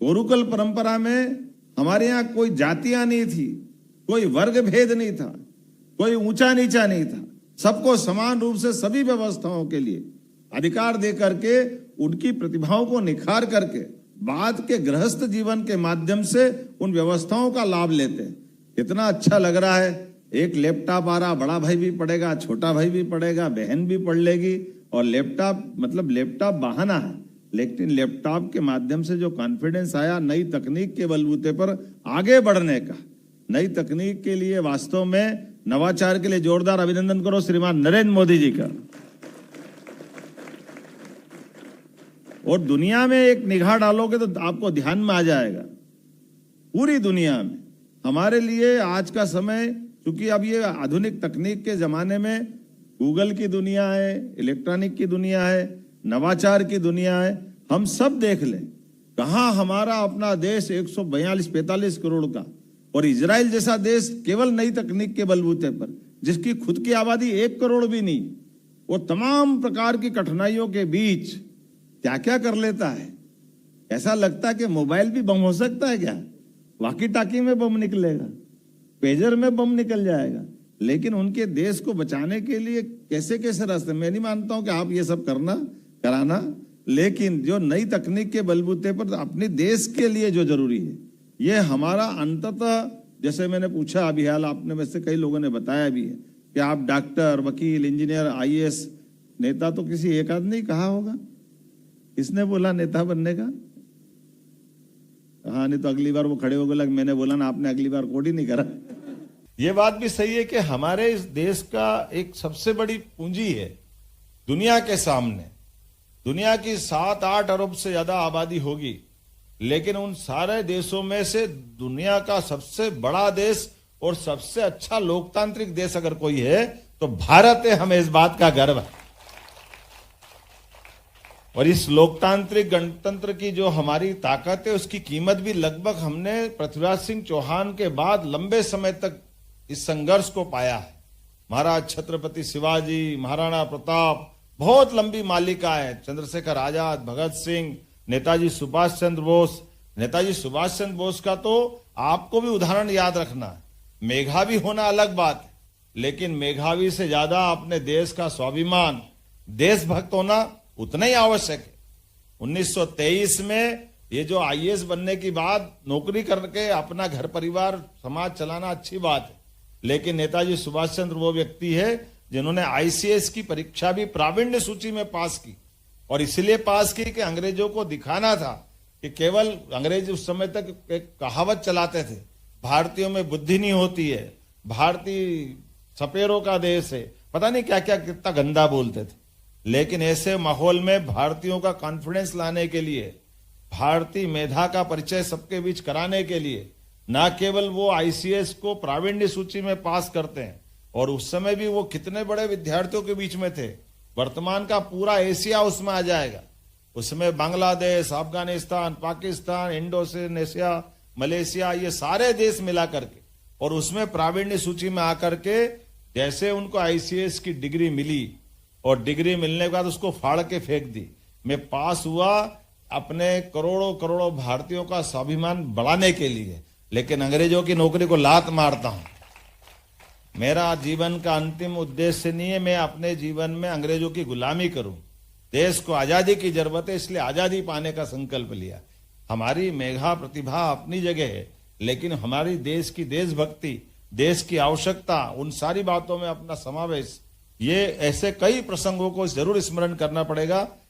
गुरुकुल परंपरा में हमारे यहाँ कोई जातियां नहीं थी, कोई वर्ग भेद नहीं था, कोई ऊंचा नीचा नहीं था। सबको समान रूप से सभी व्यवस्थाओं के लिए अधिकार दे करके उनकी प्रतिभाओं को निखार करके बाद के गृहस्थ जीवन के माध्यम से उन व्यवस्थाओं का लाभ लेते हैं। कितना अच्छा लग रहा है। एक लैपटॉप आ रहा, बड़ा भाई भी पढ़ेगा, छोटा भाई भी पढ़ेगा, बहन भी पढ़ लेगी। और लैपटॉप मतलब लैपटॉप बहाना है, लेकिन लैपटॉप के माध्यम से जो कॉन्फिडेंस आया नई तकनीक के बलबूते पर आगे बढ़ने का, नई तकनीक के लिए वास्तव में नवाचार के लिए जोरदार अभिनंदन करो श्रीमान नरेंद्र मोदी जी का। और दुनिया में एक निगाह डालोगे तो आपको ध्यान में आ जाएगा, पूरी दुनिया में हमारे लिए आज का समय, क्योंकि अब ये आधुनिक तकनीक के जमाने में गूगल की दुनिया है, इलेक्ट्रॉनिक की दुनिया है, नवाचार की दुनिया है। हम सब देख लें कहां हमारा अपना देश 142-45 करोड़ का और इजराइल जैसा देश केवल नई तकनीक के बलबूते पर, जिसकी खुद की आबादी 1 करोड़ भी नहीं, वो तमाम प्रकार की कठिनाइयों के बीच क्या क्या कर लेता है। ऐसा लगता है कि मोबाइल भी बम हो सकता है क्या? वाकी टाकी में बम निकलेगा, पेजर में बम निकल जाएगा। लेकिन उनके देश को बचाने के लिए कैसे कैसे रास्ते, मैं नहीं मानता हूं कि आप ये सब कराना, लेकिन जो नई तकनीक के बलबूते पर अपने देश के लिए जो जरूरी है, ये हमारा अंततः, जैसे मैंने पूछा अभी हाल, आपने में से कई लोगों ने बताया भी है कि आप डॉक्टर, वकील, इंजीनियर, IAS, नेता तो किसी एक आदमी नहीं कहा होगा। किसने बोला नेता बनने का? हाँ, नहीं तो अगली बार वो खड़े हो गए, मैंने बोला ना, आपने अगली बार कोड ही नहीं करा। ये बात भी सही है कि हमारे इस देश का एक सबसे बड़ी पूंजी है दुनिया के सामने। दुनिया की 7-8 अरब से ज्यादा आबादी होगी, लेकिन उन सारे देशों में से दुनिया का सबसे बड़ा देश और सबसे अच्छा लोकतांत्रिक देश अगर कोई है तो भारत है। हमें इस बात का गर्व है। और इस लोकतांत्रिक गणतंत्र की जो हमारी ताकत है, उसकी कीमत भी लगभग हमने पृथ्वीराज सिंह चौहान के बाद लंबे समय तक इस संघर्ष को पाया है। महाराज छत्रपति शिवाजी, महाराणा प्रताप, बहुत लंबी मालिका है। चंद्रशेखर आजाद, भगत सिंह, नेताजी सुभाष चंद्र बोस। नेताजी सुभाष चंद्र बोस का तो आपको भी उदाहरण याद रखना है। मेधावी होना अलग बात है, लेकिन मेधावी से ज्यादा अपने देश का स्वाभिमान, देशभक्त होना उतना ही आवश्यक है। 1923 में ये जो IAS बनने की बाद नौकरी करके अपना घर परिवार समाज चलाना अच्छी बात है, लेकिन नेताजी सुभाष चंद्र वो व्यक्ति है जिन्होंने ICS की परीक्षा भी प्रावीण्य सूची में पास की। और इसलिए पास की कि अंग्रेजों को दिखाना था कि केवल अंग्रेज उस समय तक एक कहावत चलाते थे, भारतीयों में बुद्धि नहीं होती है, भारतीय सपेरों का देश है, पता नहीं क्या क्या कितना गंदा बोलते थे। लेकिन ऐसे माहौल में भारतीयों का कॉन्फिडेंस लाने के लिए, भारतीय मेधा का परिचय सबके बीच कराने के लिए, न केवल वो ICS को प्रावीण्य सूची में पास करते हैं, और उस समय भी वो कितने बड़े विद्यार्थियों के बीच में थे। वर्तमान का पूरा एशिया उसमें आ जाएगा। उसमें बांग्लादेश, अफगानिस्तान, पाकिस्तान, इंडोनेशिया, मलेशिया, ये सारे देश मिला करके, और उसमें प्रावीण्य सूची में आकर के जैसे उनको ICS की डिग्री मिली, और डिग्री मिलने के बाद उसको फाड़ के फेंक दी। मैं पास हुआ अपने करोड़ों करोड़ों भारतीयों का स्वाभिमान बढ़ाने के लिए, लेकिन अंग्रेजों की नौकरी को लात मारता हूं। मेरा जीवन का अंतिम उद्देश्य नहीं है मैं अपने जीवन में अंग्रेजों की गुलामी करूं। देश को आजादी की जरूरत है, इसलिए आजादी पाने का संकल्प लिया। हमारी मेधा प्रतिभा अपनी जगह है, लेकिन हमारी देश की देशभक्ति, देश की आवश्यकता, उन सारी बातों में अपना समावेश, ये ऐसे कई प्रसंगों को जरूर स्मरण करना पड़ेगा।